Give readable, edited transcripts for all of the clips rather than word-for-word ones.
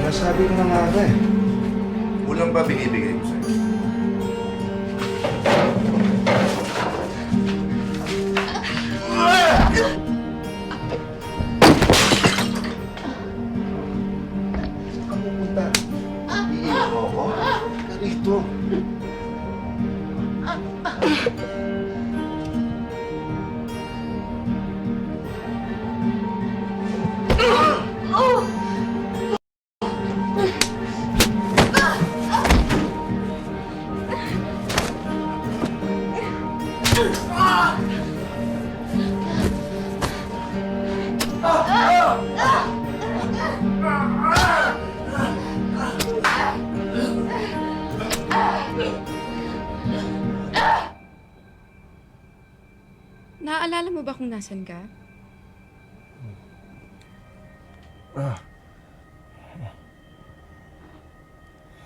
Nasabi ko na nga ba eh. Kulang ba binibigay ko sa'yo? Saan ka pupunta? Iiyak mo ako? Narito. Naaalala mo ba kung nasan ka?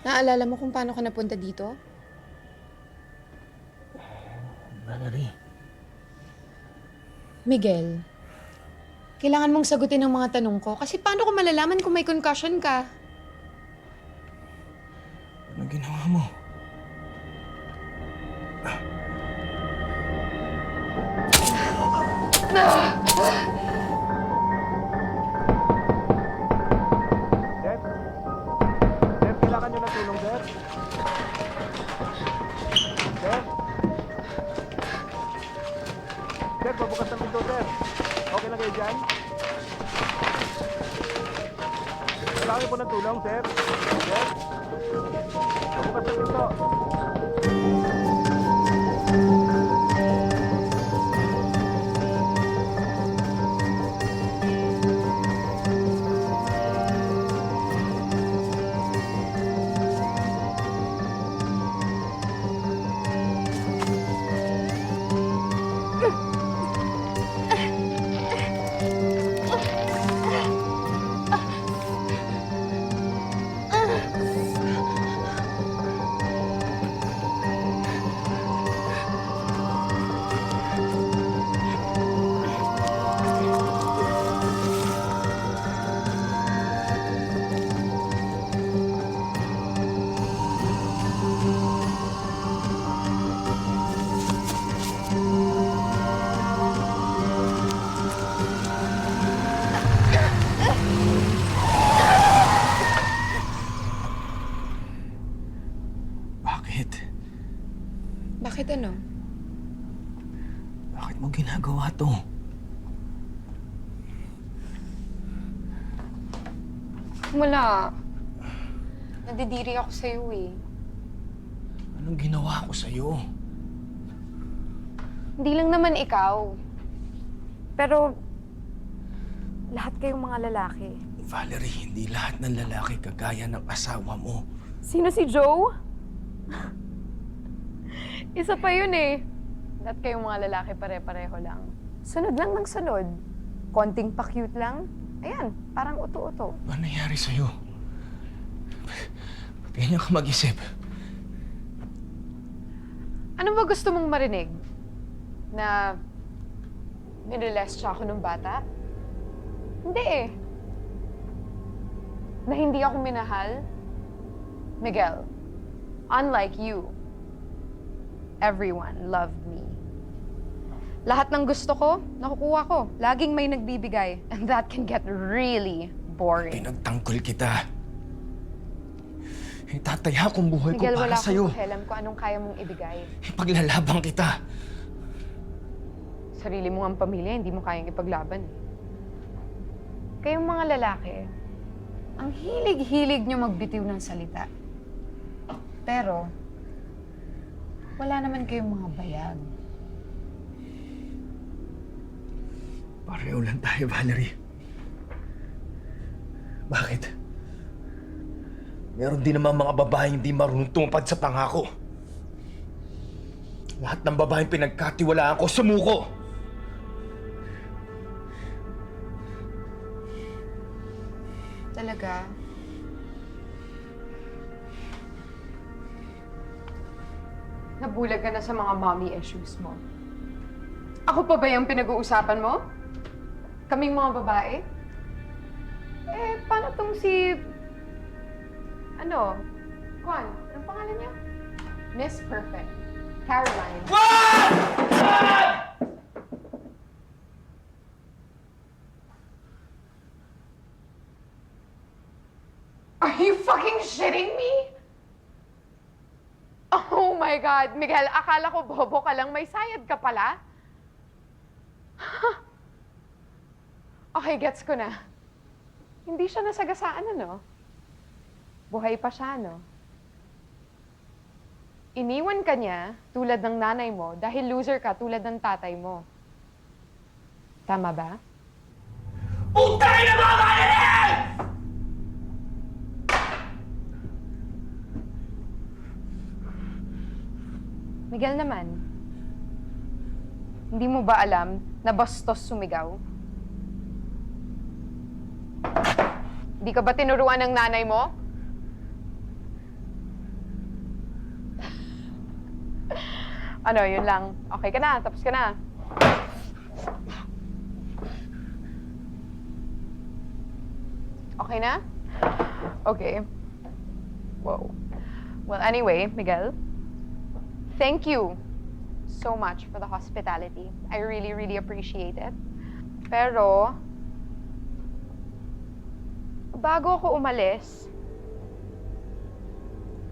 Naaalala mo kung paano ka napunta dito? Valerie. Miguel, kailangan mong sagutin ang mga tanong ko kasi paano ko malalaman kung may concussion ka? Ano ginawa mo? Sir, kailangan nyo ng tulong, sir? Sir? Sir, pabukas ng pinto, sir. Okay lang kayo dyan? Kailangan po ng tulong, sir. Sir? Pabukas ng pinto. Bakit? Bakit ano? Bakit mo ginagawa to? Wala. Nadidiri ako sa'yo eh. Anong ginawa ko sa'yo? Hindi lang naman ikaw. Pero lahat kayong mga lalaki. Valerie, hindi lahat ng lalaki kagaya ng asawa mo. Sino si Joe? Isa pa yun eh. Lahat kayong mga lalaki pare-pareho lang. Sunod lang ng sunod. Konting pa-cute lang. Ayan, parang uto-uto. Ano nangyari sa'yo? Ba't ganyan ka mag-isip? Ano ba gusto mong marinig? Na nilolest siya ako nung bata? Hindi eh. Na hindi ako minahal? Miguel, unlike you, everyone loved me. Lahat ng gusto ko, nakukuha ko. Laging may nagbibigay. And that can get really boring. Pinagtanggol kita. Itataya kong buhay Miguel, ko para wala sa'yo. akong pakialam kung anong kaya mong ibigay. Ipaglalabang kita. Sarili mo ang pamilya, hindi mo kayang ipaglaban. Kayong mga lalaki, ang hilig-hilig nyo magbitiw ng salita. Pero, wala naman kayong mga bayag. Pareho lang tayo, Valerie. Bakit? Meron din naman mga babaeng hindi marunong tumupad sa pangako. Lahat ng babaeng pinagkatiwalaan ko, sumuko! Talaga? bulag ka na sa mga mommy issues mo. Ako pa ba yung pinag-uusapan mo? Kaming mga babae? Eh, paano tong si... Ano? Juan, anong pangalan niya? Miss Perfect. Caroline. Are you fucking shitting me? Oh my God, Miguel, akala ko bobo ka lang, may sayad ka pala? Okay, gets ko na. Hindi siya nasagasaan, ano? Buhay pa siya, no? Iniwan ka niya tulad ng nanay mo dahil loser ka tulad ng tatay mo. Tama ba? Putay na mga kailan! Miguel naman, hindi mo ba alam na bastos sumigaw? Hindi ka ba tinuruan ng nanay mo? Ano, yun lang. Okay ka na, tapos ka na. Okay na? Okay. Whoa. Well, anyway, Miguel, thank you so much for the hospitality. I really, really appreciate it. Pero, bago ako umalis,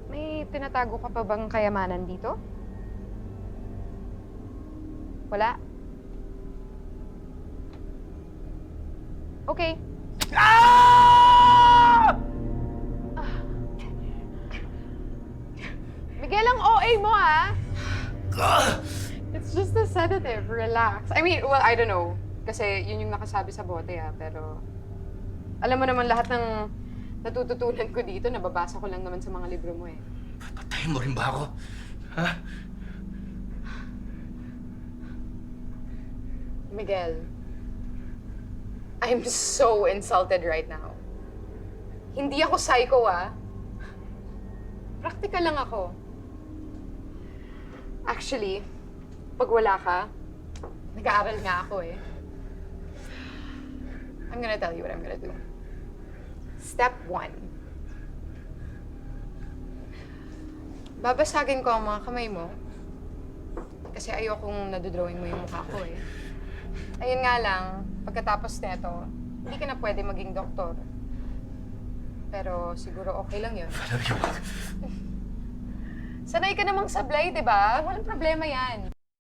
may tinatago ka pa bang kayamanan dito? Wala? Okay. Miguel, ang OA mo, ha? It's just a sedative. Relax. I mean, well, I don't know. Kasi yun yung nakasabi sa bote, ha? Pero, alam mo naman lahat ng natututunan ko dito, nababasa ko lang naman sa mga libro mo, eh. Patayin mo rin ba ako? Ha? Miguel, I'm so insulted right now. Hindi ako psycho, ah. Practical lang ako. Actually, pag wala ka, nag-aaral nga ako eh. I'm gonna tell you what I'm gonna do. Step 1. Babasagin ko ang mga kamay mo. Kasi ayokong nadodrawing mo yung mukha ko eh. Ayun nga lang, pagkatapos neto, hindi ka na pwede maging doktor. Pero siguro okay lang yun. Valerie, wag. Sanay ka namang sablay, di ba? Walang problema yan.